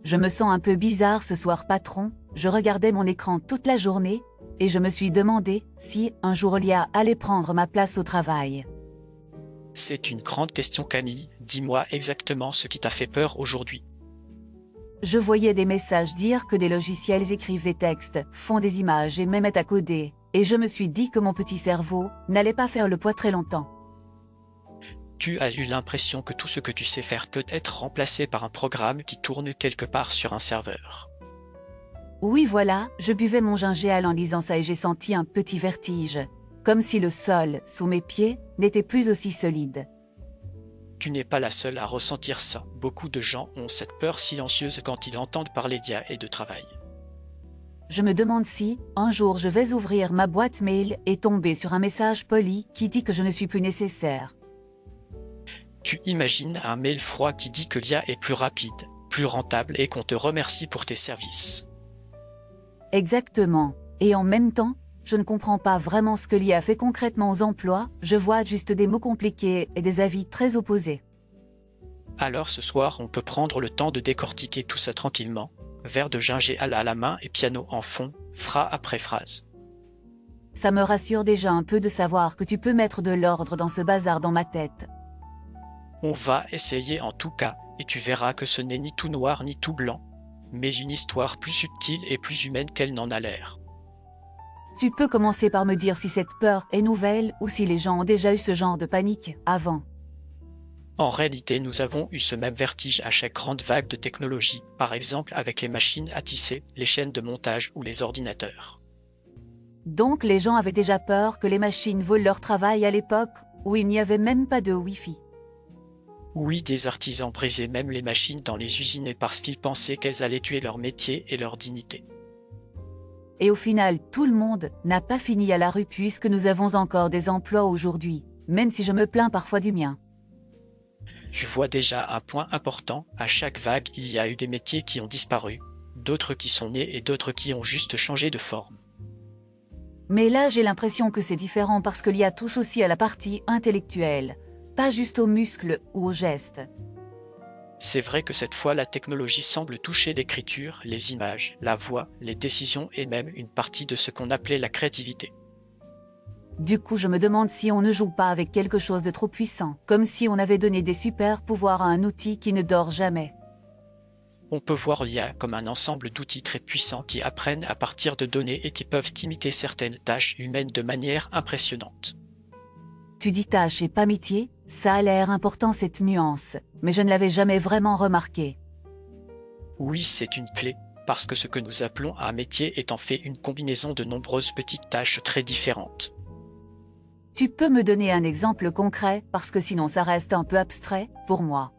Je me sens un peu bizarre ce soir, patron. Je regardais mon écran toute la journée et je me suis demandé si, un jour, l'IA allait prendre ma place au travail. C'est une grande question, Camille. Dis-moi exactement ce qui t'a fait peur aujourd'hui. Je voyais des messages dire que des logiciels écrivent des textes, font des images et même aident à coder, et je me suis dit que mon petit cerveau n'allait pas faire le poids très longtemps. Tu as eu l'impression que tout ce que tu sais faire peut être remplacé par un programme qui tourne quelque part sur un serveur. Oui, voilà, je buvais mon gingembre en lisant ça et j'ai senti un petit vertige, comme si le sol, sous mes pieds, n'était plus aussi solide. Tu n'es pas la seule à ressentir ça. Beaucoup de gens ont cette peur silencieuse quand ils entendent parler d'IA et de travail. Je me demande si, un jour, je vais ouvrir ma boîte mail et tomber sur un message poli qui dit que je ne suis plus nécessaire. Tu imagines un mail froid qui dit que l'IA est plus rapide, plus rentable et qu'on te remercie pour tes services. Exactement. Et en même temps, je ne comprends pas vraiment ce que l'IA fait concrètement aux emplois, je vois juste des mots compliqués et des avis très opposés. Alors ce soir, on peut prendre le temps de décortiquer tout ça tranquillement, verre de gingembre à la main et piano en fond, phrase après phrase. Ça me rassure déjà un peu de savoir que tu peux mettre de l'ordre dans ce bazar dans ma tête. On va essayer en tout cas, et tu verras que ce n'est ni tout noir ni tout blanc, mais une histoire plus subtile et plus humaine qu'elle n'en a l'air. Tu peux commencer par me dire si cette peur est nouvelle ou si les gens ont déjà eu ce genre de panique avant. En réalité, nous avons eu ce même vertige à chaque grande vague de technologie, par exemple avec les machines à tisser, les chaînes de montage ou les ordinateurs. Donc les gens avaient déjà peur que les machines volent leur travail à l'époque où il n'y avait même pas de Wi-Fi. Oui, des artisans brisaient même les machines dans les usines parce qu'ils pensaient qu'elles allaient tuer leur métier et leur dignité. Et au final, tout le monde n'a pas fini à la rue puisque nous avons encore des emplois aujourd'hui, même si je me plains parfois du mien. Tu vois déjà un point important, à chaque vague, il y a eu des métiers qui ont disparu, d'autres qui sont nés et d'autres qui ont juste changé de forme. Mais là, j'ai l'impression que c'est différent parce que l'IA touche aussi à la partie intellectuelle, pas juste aux muscles ou aux gestes. C'est vrai que cette fois, la technologie semble toucher l'écriture, les images, la voix, les décisions et même une partie de ce qu'on appelait la créativité. Du coup, je me demande si on ne joue pas avec quelque chose de trop puissant, comme si on avait donné des super pouvoirs à un outil qui ne dort jamais. On peut voir l'IA comme un ensemble d'outils très puissants qui apprennent à partir de données et qui peuvent imiter certaines tâches humaines de manière impressionnante. Tu dis tâche et pas métier, ça a l'air important cette nuance, mais je ne l'avais jamais vraiment remarqué. Oui, c'est une clé, parce que ce que nous appelons un métier est en fait une combinaison de nombreuses petites tâches très différentes. Tu peux me donner un exemple concret, parce que sinon ça reste un peu abstrait, pour moi.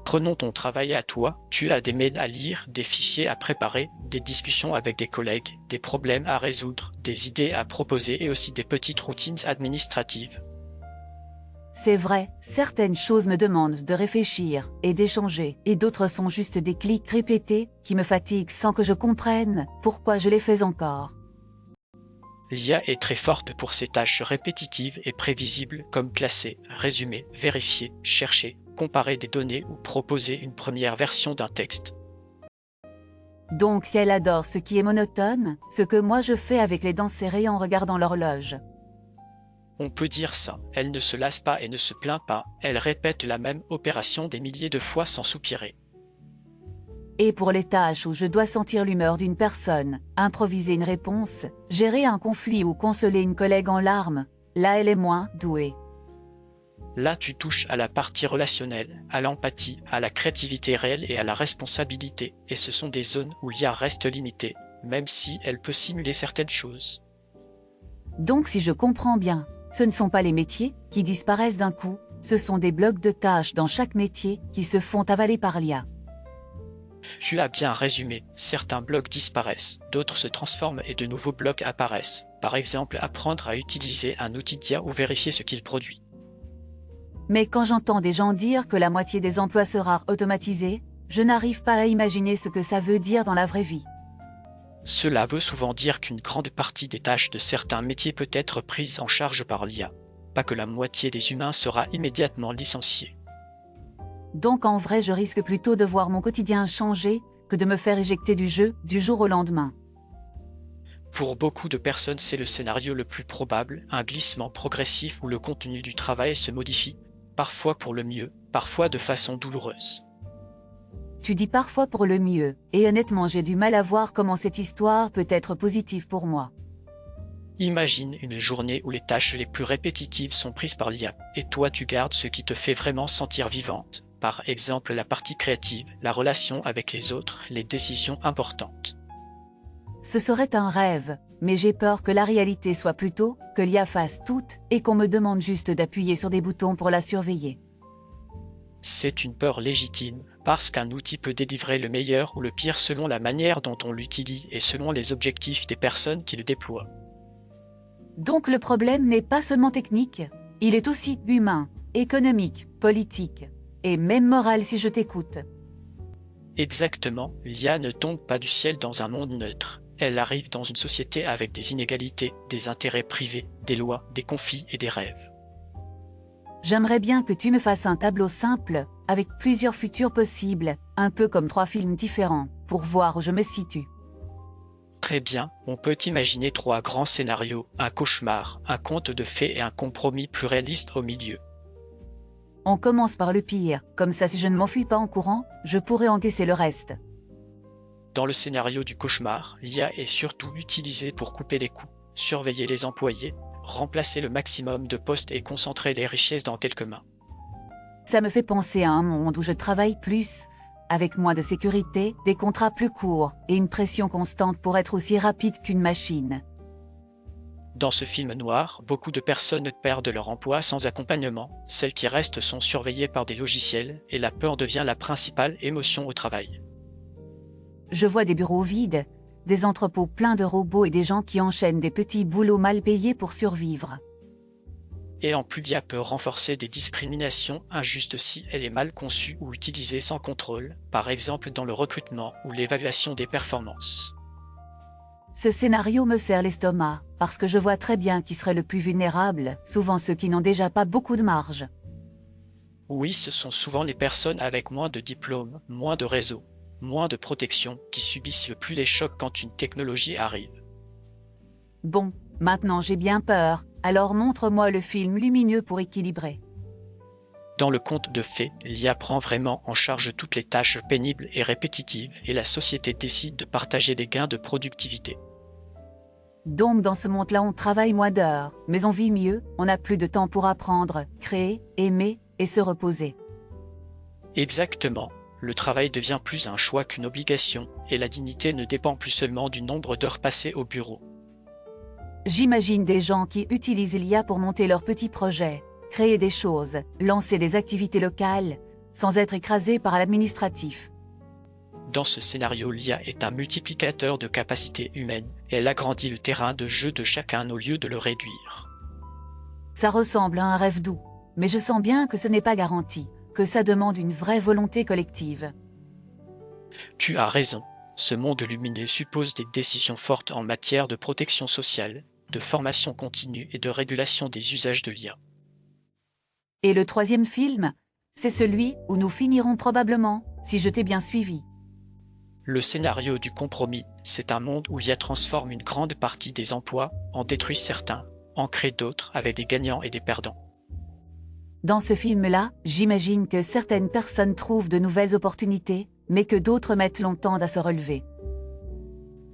Prenons ton travail à toi, tu as des mails à lire, des fichiers à préparer, des discussions avec des collègues, des problèmes à résoudre, des idées à proposer et aussi des petites routines administratives. C'est vrai, certaines choses me demandent de réfléchir et d'échanger, et d'autres sont juste des clics répétés qui me fatiguent sans que je comprenne pourquoi je les fais encore. L'IA est très forte pour ces tâches répétitives et prévisibles comme classer, résumer, vérifier, chercher, comparer des données ou proposer une première version d'un texte. Donc elle adore ce qui est monotone, ce que moi je fais avec les dents serrées en regardant l'horloge. On peut dire ça, elle ne se lasse pas et ne se plaint pas, elle répète la même opération des milliers de fois sans soupirer. Et pour les tâches où je dois sentir l'humeur d'une personne, improviser une réponse, gérer un conflit ou consoler une collègue en larmes, là elle est moins douée. Là tu touches à la partie relationnelle, à l'empathie, à la créativité réelle et à la responsabilité, et ce sont des zones où l'IA reste limitée, même si elle peut simuler certaines choses. Donc si je comprends bien, ce ne sont pas les métiers qui disparaissent d'un coup, ce sont des blocs de tâches dans chaque métier qui se font avaler par l'IA. Tu as bien résumé, certains blocs disparaissent, d'autres se transforment et de nouveaux blocs apparaissent. Par exemple, apprendre à utiliser un outil d'IA ou vérifier ce qu'il produit. Mais quand j'entends des gens dire que la moitié des emplois sera automatisée, je n'arrive pas à imaginer ce que ça veut dire dans la vraie vie. Cela veut souvent dire qu'une grande partie des tâches de certains métiers peut être prise en charge par l'IA, pas que la moitié des humains sera immédiatement licenciée. Donc en vrai je risque plutôt de voir mon quotidien changer que de me faire éjecter du jeu du jour au lendemain. Pour beaucoup de personnes, c'est le scénario le plus probable, un glissement progressif où le contenu du travail se modifie, parfois pour le mieux, parfois de façon douloureuse. Tu dis parfois pour le mieux, et honnêtement j'ai du mal à voir comment cette histoire peut être positive pour moi. Imagine une journée où les tâches les plus répétitives sont prises par l'IA, et toi tu gardes ce qui te fait vraiment sentir vivante, par exemple la partie créative, la relation avec les autres, les décisions importantes. Ce serait un rêve, mais j'ai peur que la réalité soit plutôt que l'IA fasse tout et qu'on me demande juste d'appuyer sur des boutons pour la surveiller. C'est une peur légitime, parce qu'un outil peut délivrer le meilleur ou le pire selon la manière dont on l'utilise et selon les objectifs des personnes qui le déploient. Donc le problème n'est pas seulement technique, il est aussi humain, économique, politique, et même moral si je t'écoute. Exactement, l'IA ne tombe pas du ciel dans un monde neutre. Elle arrive dans une société avec des inégalités, des intérêts privés, des lois, des conflits et des rêves. J'aimerais bien que tu me fasses un tableau simple, avec plusieurs futurs possibles, un peu comme 3 films différents, pour voir où je me situe. Très bien, on peut imaginer 3 grands scénarios, un cauchemar, un conte de fées et un compromis plus réaliste au milieu. On commence par le pire, comme ça si je ne m'enfuis pas en courant, je pourrai encaisser le reste. Dans le scénario du cauchemar, l'IA est surtout utilisée pour couper les coûts, surveiller les employés, remplacer le maximum de postes et concentrer les richesses dans quelques mains. Ça me fait penser à un monde où je travaille plus, avec moins de sécurité, des contrats plus courts et une pression constante pour être aussi rapide qu'une machine. Dans ce film noir, beaucoup de personnes perdent leur emploi sans accompagnement, celles qui restent sont surveillées par des logiciels et la peur devient la principale émotion au travail. Je vois des bureaux vides, des entrepôts pleins de robots et des gens qui enchaînent des petits boulots mal payés pour survivre. Et en plus l'IA peut renforcer des discriminations injustes si elle est mal conçue ou utilisée sans contrôle, par exemple dans le recrutement ou l'évaluation des performances. Ce scénario me serre l'estomac, parce que je vois très bien qui serait le plus vulnérable, souvent ceux qui n'ont déjà pas beaucoup de marge. Oui, ce sont souvent les personnes avec moins de diplômes, moins de réseaux, moins de protection, qui subissent le plus les chocs quand une technologie arrive. Bon, maintenant j'ai bien peur, alors montre-moi le film lumineux pour équilibrer. Dans le conte de fées, l'IA prend vraiment en charge toutes les tâches pénibles et répétitives et la société décide de partager les gains de productivité. Donc dans ce monde-là on travaille moins d'heures, mais on vit mieux, on a plus de temps pour apprendre, créer, aimer et se reposer. Exactement. Le travail devient plus un choix qu'une obligation, et la dignité ne dépend plus seulement du nombre d'heures passées au bureau. J'imagine des gens qui utilisent l'IA pour monter leurs petits projets, créer des choses, lancer des activités locales, sans être écrasés par l'administratif. Dans ce scénario, l'IA est un multiplicateur de capacités humaines, et elle agrandit le terrain de jeu de chacun au lieu de le réduire. Ça ressemble à un rêve doux, mais je sens bien que ce n'est pas garanti, que ça demande une vraie volonté collective. Tu as raison, ce monde lumineux suppose des décisions fortes en matière de protection sociale, de formation continue et de régulation des usages de l'IA. Et le 3e film, c'est celui où nous finirons probablement, si je t'ai bien suivi. Le scénario du compromis, c'est un monde où l'IA transforme une grande partie des emplois, en détruit certains, en crée d'autres avec des gagnants et des perdants. Dans ce film-là, j'imagine que certaines personnes trouvent de nouvelles opportunités, mais que d'autres mettent longtemps à se relever.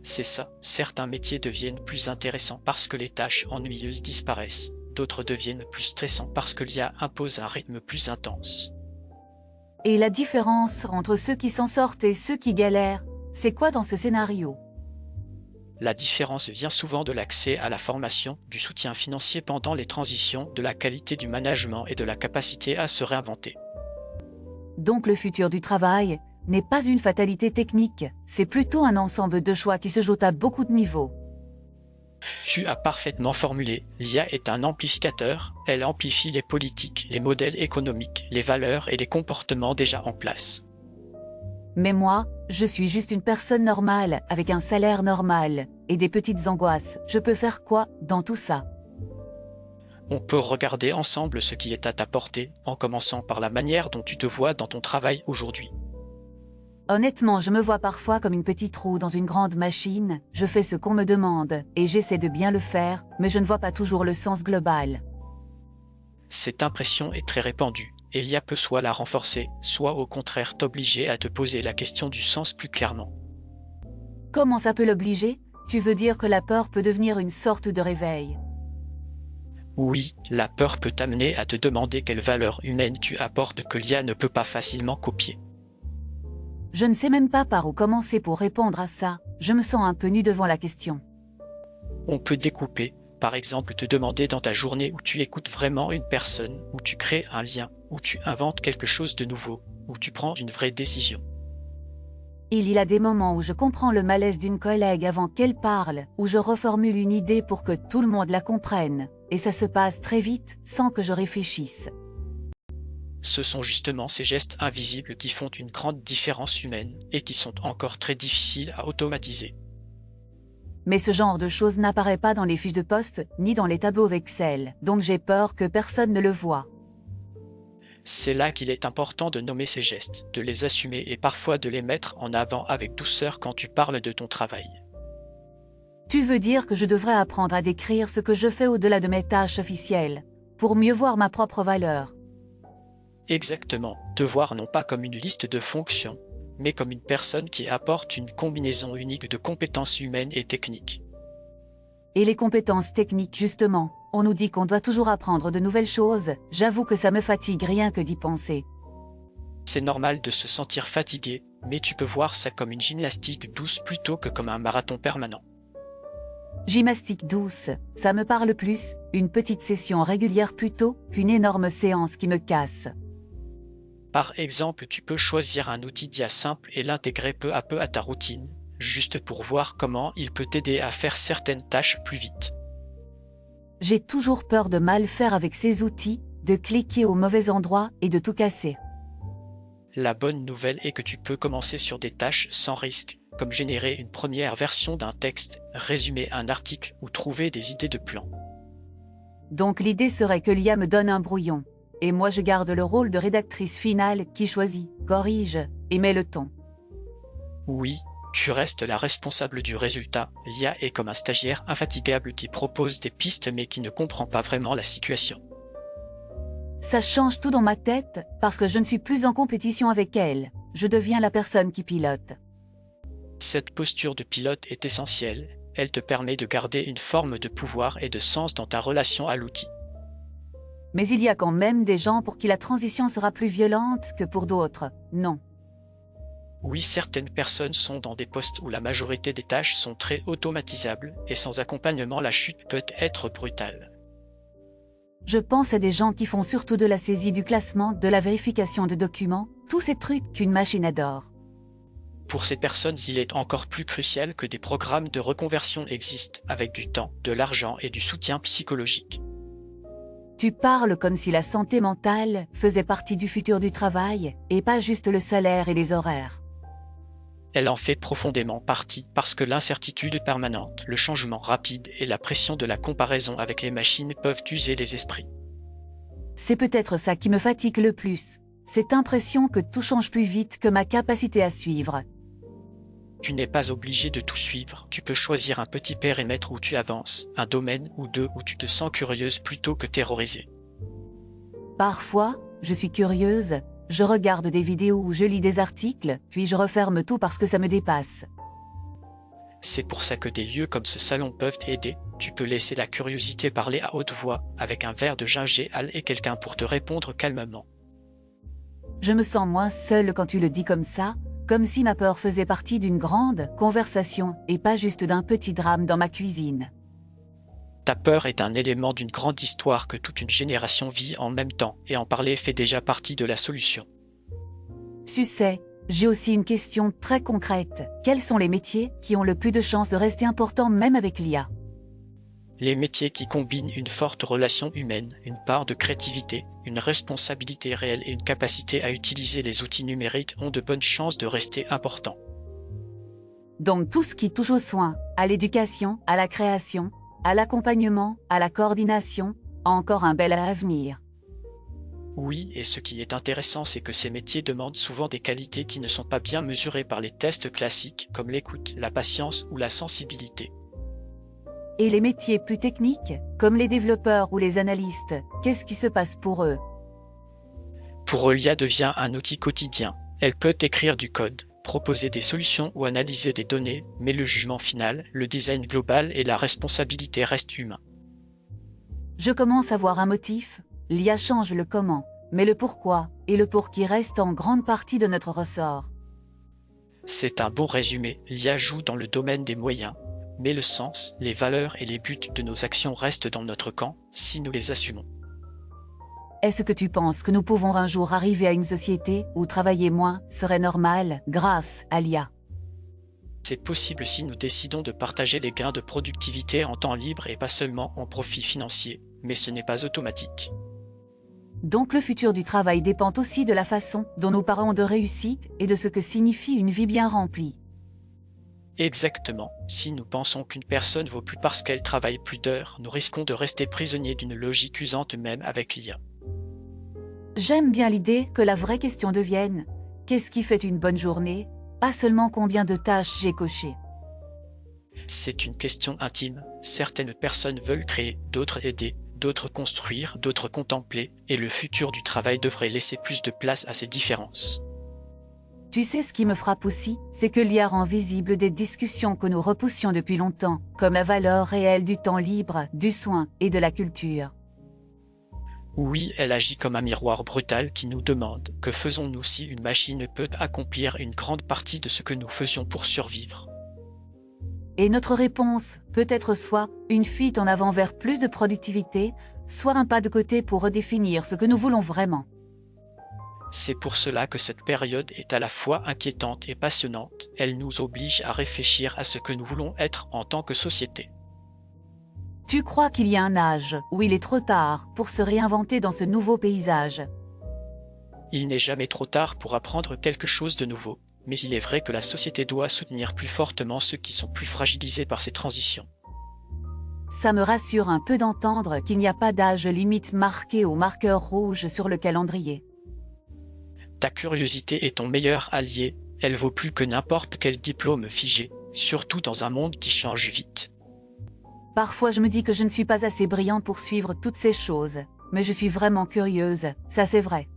C'est ça, certains métiers deviennent plus intéressants parce que les tâches ennuyeuses disparaissent, d'autres deviennent plus stressants parce que l'IA impose un rythme plus intense. Et la différence entre ceux qui s'en sortent et ceux qui galèrent, c'est quoi dans ce scénario? La différence vient souvent de l'accès à la formation, du soutien financier pendant les transitions, de la qualité du management et de la capacité à se réinventer. Donc le futur du travail n'est pas une fatalité technique, c'est plutôt un ensemble de choix qui se jouent à beaucoup de niveaux. Tu as parfaitement formulé, l'IA est un amplificateur, elle amplifie les politiques, les modèles économiques, les valeurs et les comportements déjà en place. Mais moi, je suis juste une personne normale, avec un salaire normal, et des petites angoisses, je peux faire quoi dans tout ça? On peut regarder ensemble ce qui est à ta portée, en commençant par la manière dont tu te vois dans ton travail aujourd'hui. Honnêtement, je me vois parfois comme une petite roue dans une grande machine, je fais ce qu'on me demande, et j'essaie de bien le faire, mais je ne vois pas toujours le sens global. Cette impression est très répandue, et l'IA peut soit la renforcer, soit au contraire t'obliger à te poser la question du sens plus clairement. Comment ça peut l'obliger? Tu veux dire que la peur peut devenir une sorte de réveil? Oui, la peur peut t'amener à te demander quelle valeur humaine tu apportes que l'IA ne peut pas facilement copier. Je ne sais même pas par où commencer pour répondre à ça, je me sens un peu nu devant la question. On peut découper, par exemple te demander dans ta journée où tu écoutes vraiment une personne, où tu crées un lien, où tu inventes quelque chose de nouveau, où tu prends une vraie décision. Il y a des moments où je comprends le malaise d'une collègue avant qu'elle parle, où je reformule une idée pour que tout le monde la comprenne, et ça se passe très vite, sans que je réfléchisse. Ce sont justement ces gestes invisibles qui font une grande différence humaine et qui sont encore très difficiles à automatiser. Mais ce genre de choses n'apparaît pas dans les fiches de poste, ni dans les tableaux Excel, donc j'ai peur que personne ne le voie. C'est là qu'il est important de nommer ces gestes, de les assumer et parfois de les mettre en avant avec douceur quand tu parles de ton travail. Tu veux dire que je devrais apprendre à décrire ce que je fais au-delà de mes tâches officielles, pour mieux voir ma propre valeur? Exactement, te voir non pas comme une liste de fonctions, mais comme une personne qui apporte une combinaison unique de compétences humaines et techniques. Et les compétences techniques justement, on nous dit qu'on doit toujours apprendre de nouvelles choses, j'avoue que ça me fatigue rien que d'y penser. C'est normal de se sentir fatigué, mais tu peux voir ça comme une gymnastique douce plutôt que comme un marathon permanent. Gymnastique douce, ça me parle plus, une petite session régulière plutôt qu'une énorme séance qui me casse. Par exemple, tu peux choisir un outil d'IA simple et l'intégrer peu à peu à ta routine, juste pour voir comment il peut t'aider à faire certaines tâches plus vite. J'ai toujours peur de mal faire avec ces outils, de cliquer au mauvais endroit et de tout casser. La bonne nouvelle est que tu peux commencer sur des tâches sans risque, comme générer une première version d'un texte, résumer un article ou trouver des idées de plans. Donc l'idée serait que l'IA me donne un brouillon, et moi je garde le rôle de rédactrice finale qui choisit, corrige et met le ton. Oui, tu restes la responsable du résultat, l'IA est comme un stagiaire infatigable qui propose des pistes mais qui ne comprend pas vraiment la situation. Ça change tout dans ma tête, parce que je ne suis plus en compétition avec elle, je deviens la personne qui pilote. Cette posture de pilote est essentielle, elle te permet de garder une forme de pouvoir et de sens dans ta relation à l'outil. Mais il y a quand même des gens pour qui la transition sera plus violente que pour d'autres, non. Oui, certaines personnes sont dans des postes où la majorité des tâches sont très automatisables, et sans accompagnement la chute peut être brutale. Je pense à des gens qui font surtout de la saisie du classement, de la vérification de documents, tous ces trucs qu'une machine adore. Pour ces personnes, il est encore plus crucial que des programmes de reconversion existent, avec du temps, de l'argent et du soutien psychologique. Tu parles comme si la santé mentale faisait partie du futur du travail, et pas juste le salaire et les horaires. Elle en fait profondément partie parce que l'incertitude permanente, le changement rapide et la pression de la comparaison avec les machines peuvent user les esprits. C'est peut-être ça qui me fatigue le plus, cette impression que tout change plus vite que ma capacité à suivre. Tu n'es pas obligé de tout suivre, tu peux choisir un petit périmètre où tu avances, un domaine ou deux où tu te sens curieuse plutôt que terrorisée. Parfois, je suis curieuse, je regarde des vidéos ou je lis des articles, puis je referme tout parce que ça me dépasse. C'est pour ça que des lieux comme ce salon peuvent t'aider, tu peux laisser la curiosité parler à haute voix, avec un verre de gingembre et quelqu'un pour te répondre calmement. Je me sens moins seule quand tu le dis comme ça, comme si ma peur faisait partie d'une grande conversation et pas juste d'un petit drame dans ma cuisine. Ta peur est un élément d'une grande histoire que toute une génération vit en même temps, et en parler fait déjà partie de la solution. Tu sais, j'ai aussi une question très concrète. Quels sont les métiers qui ont le plus de chances de rester importants même avec l'IA? Les métiers qui combinent une forte relation humaine, une part de créativité, une responsabilité réelle et une capacité à utiliser les outils numériques ont de bonnes chances de rester importants. Donc tout ce qui touche aux soins, à l'éducation, à la création, à l'accompagnement, à la coordination, a encore un bel avenir. Oui, et ce qui est intéressant, c'est que ces métiers demandent souvent des qualités qui ne sont pas bien mesurées par les tests classiques, comme l'écoute, la patience ou la sensibilité. Et les métiers plus techniques, comme les développeurs ou les analystes, qu'est-ce qui se passe pour eux? Pour eux, l'IA devient un outil quotidien. Elle peut écrire du code, proposer des solutions ou analyser des données, mais le jugement final, le design global et la responsabilité restent humains. Je commence à voir un motif, l'IA change le comment, mais le pourquoi et le pour qui reste en grande partie de notre ressort. C'est un bon résumé, l'IA joue dans le domaine des moyens, mais le sens, les valeurs et les buts de nos actions restent dans notre camp, si nous les assumons. Est-ce que tu penses que nous pouvons un jour arriver à une société où travailler moins serait normal grâce à l'IA? C'est possible si nous décidons de partager les gains de productivité en temps libre et pas seulement en profit financier, mais ce n'est pas automatique. Donc le futur du travail dépend aussi de la façon dont nous parlons de réussite et de ce que signifie une vie bien remplie. Exactement. Si nous pensons qu'une personne vaut plus parce qu'elle travaille plus d'heures, nous risquons de rester prisonniers d'une logique usante même avec l'IA. J'aime bien l'idée que la vraie question devienne « Qu'est-ce qui fait une bonne journée ?» pas seulement combien de tâches j'ai cochées. C'est une question intime. Certaines personnes veulent créer, d'autres aider, d'autres construire, d'autres contempler, et le futur du travail devrait laisser plus de place à ces différences. Tu sais ce qui me frappe aussi, c'est que l'IA rend visible des discussions que nous repoussions depuis longtemps, comme la valeur réelle du temps libre, du soin et de la culture. Oui, elle agit comme un miroir brutal qui nous demande que faisons-nous si une machine peut accomplir une grande partie de ce que nous faisions pour survivre. Et notre réponse peut être soit une fuite en avant vers plus de productivité, soit un pas de côté pour redéfinir ce que nous voulons vraiment. C'est pour cela que cette période est à la fois inquiétante et passionnante. Elle nous oblige à réfléchir à ce que nous voulons être en tant que société. Tu crois qu'il y a un âge où il est trop tard pour se réinventer dans ce nouveau paysage? Il n'est jamais trop tard pour apprendre quelque chose de nouveau, mais il est vrai que la société doit soutenir plus fortement ceux qui sont plus fragilisés par ces transitions. Ça me rassure un peu d'entendre qu'il n'y a pas d'âge limite marqué au marqueur rouge sur le calendrier. Ta curiosité est ton meilleur allié, elle vaut plus que n'importe quel diplôme figé, surtout dans un monde qui change vite. Parfois je me dis que je ne suis pas assez brillant pour suivre toutes ces choses, mais je suis vraiment curieuse, ça c'est vrai.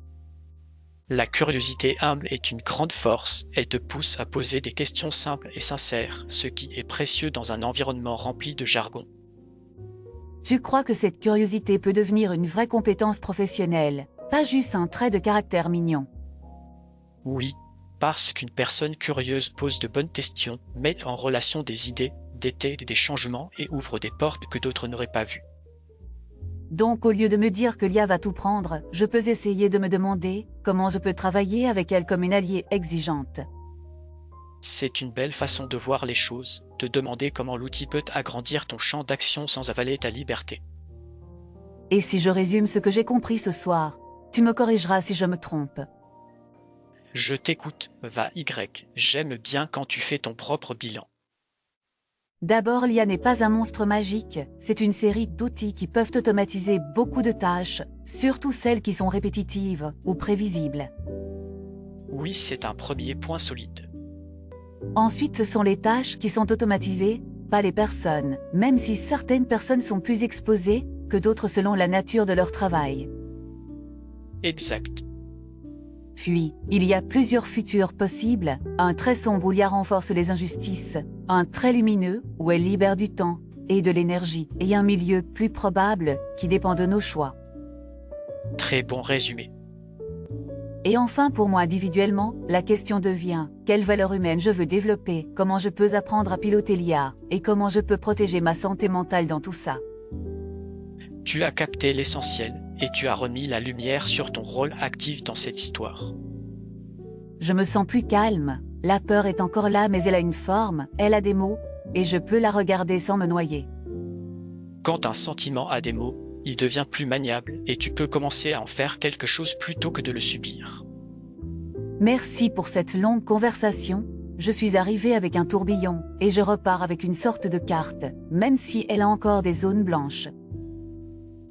La curiosité humble est une grande force, elle te pousse à poser des questions simples et sincères, ce qui est précieux dans un environnement rempli de jargon. Tu crois que cette curiosité peut devenir une vraie compétence professionnelle, pas juste un trait de caractère mignon? Oui, parce qu'une personne curieuse pose de bonnes questions, met en relation des idées, détecte des changements et ouvre des portes que d'autres n'auraient pas vues. Donc au lieu de me dire que l'IA va tout prendre, je peux essayer de me demander comment je peux travailler avec elle comme une alliée exigeante. C'est une belle façon de voir les choses, te demander comment l'outil peut agrandir ton champ d'action sans avaler ta liberté. Et si je résume ce que j'ai compris ce soir, tu me corrigeras si je me trompe. Je t'écoute, va Y, j'aime bien quand tu fais ton propre bilan. D'abord, l'IA n'est pas un monstre magique, c'est une série d'outils qui peuvent automatiser beaucoup de tâches, surtout celles qui sont répétitives ou prévisibles. Oui, c'est un premier point solide. Ensuite, ce sont les tâches qui sont automatisées, pas les personnes, même si certaines personnes sont plus exposées que d'autres selon la nature de leur travail. Exact. Puis, il y a plusieurs futurs possibles, un très sombre où l'IA renforce les injustices, un très lumineux où elle libère du temps et de l'énergie, et un milieu plus probable qui dépend de nos choix. Très bon résumé. Et enfin, pour moi individuellement, la question devient quelle valeur humaine je veux développer, comment je peux apprendre à piloter l'IA, et comment je peux protéger ma santé mentale dans tout ça. Tu as capté l'essentiel et tu as remis la lumière sur ton rôle actif dans cette histoire. Je me sens plus calme, la peur est encore là mais elle a une forme, elle a des mots, et je peux la regarder sans me noyer. Quand un sentiment a des mots, il devient plus maniable et tu peux commencer à en faire quelque chose plutôt que de le subir. Merci pour cette longue conversation, je suis arrivée avec un tourbillon, et je repars avec une sorte de carte, même si elle a encore des zones blanches.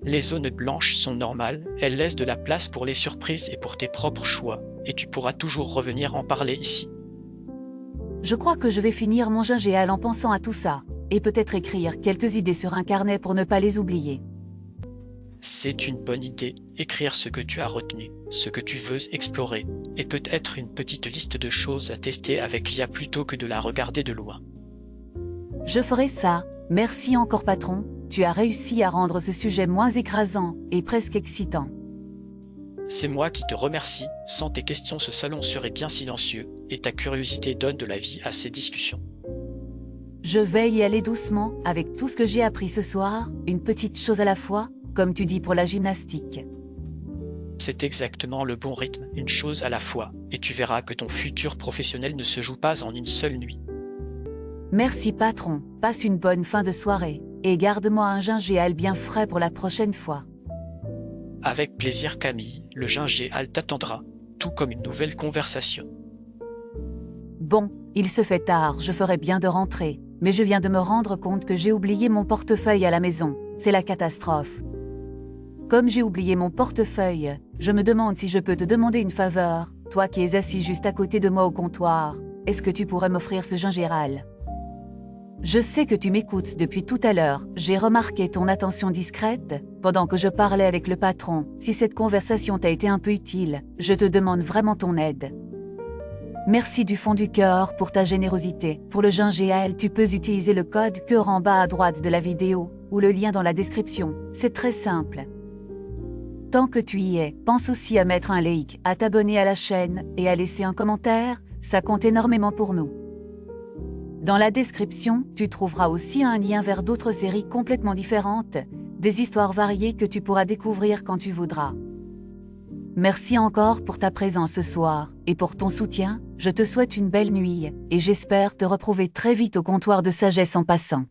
Les zones blanches sont normales, elles laissent de la place pour les surprises et pour tes propres choix, et tu pourras toujours revenir en parler ici. Je crois que je vais finir mon gingembre en pensant à tout ça, et peut-être écrire quelques idées sur un carnet pour ne pas les oublier. C'est une bonne idée, écrire ce que tu as retenu, ce que tu veux explorer, et peut-être une petite liste de choses à tester avec l'IA plutôt que de la regarder de loin. Je ferai ça, merci encore patron, tu as réussi à rendre ce sujet moins écrasant et presque excitant. C'est moi qui te remercie, sans tes questions ce salon serait bien silencieux, et ta curiosité donne de la vie à ces discussions. Je vais y aller doucement, avec tout ce que j'ai appris ce soir, une petite chose à la fois, comme tu dis pour la gymnastique. C'est exactement le bon rythme, une chose à la fois, et tu verras que ton futur professionnel ne se joue pas en une seule nuit. Merci patron, passe une bonne fin de soirée, et garde-moi un gingembre bien frais pour la prochaine fois. Avec plaisir Camille, le gingembre t'attendra, tout comme une nouvelle conversation. Bon, il se fait tard, je ferais bien de rentrer, mais je viens de me rendre compte que j'ai oublié mon portefeuille à la maison, c'est la catastrophe. Comme j'ai oublié mon portefeuille, je me demande si je peux te demander une faveur, toi qui es assis juste à côté de moi au comptoir, est-ce que tu pourrais m'offrir ce gingembre ? Je sais que tu m'écoutes depuis tout à l'heure, j'ai remarqué ton attention discrète, pendant que je parlais avec le patron, si cette conversation t'a été un peu utile, je te demande vraiment ton aide. Merci du fond du cœur pour ta générosité. Pour le gingembre, tu peux utiliser le code cœur en bas à droite de la vidéo, ou le lien dans la description, c'est très simple. Tant que tu y es, pense aussi à mettre un like, à t'abonner à la chaîne, et à laisser un commentaire, ça compte énormément pour nous. Dans la description, tu trouveras aussi un lien vers d'autres séries complètement différentes, des histoires variées que tu pourras découvrir quand tu voudras. Merci encore pour ta présence ce soir, et pour ton soutien, je te souhaite une belle nuit, et j'espère te retrouver très vite au comptoir de sagesse en passant.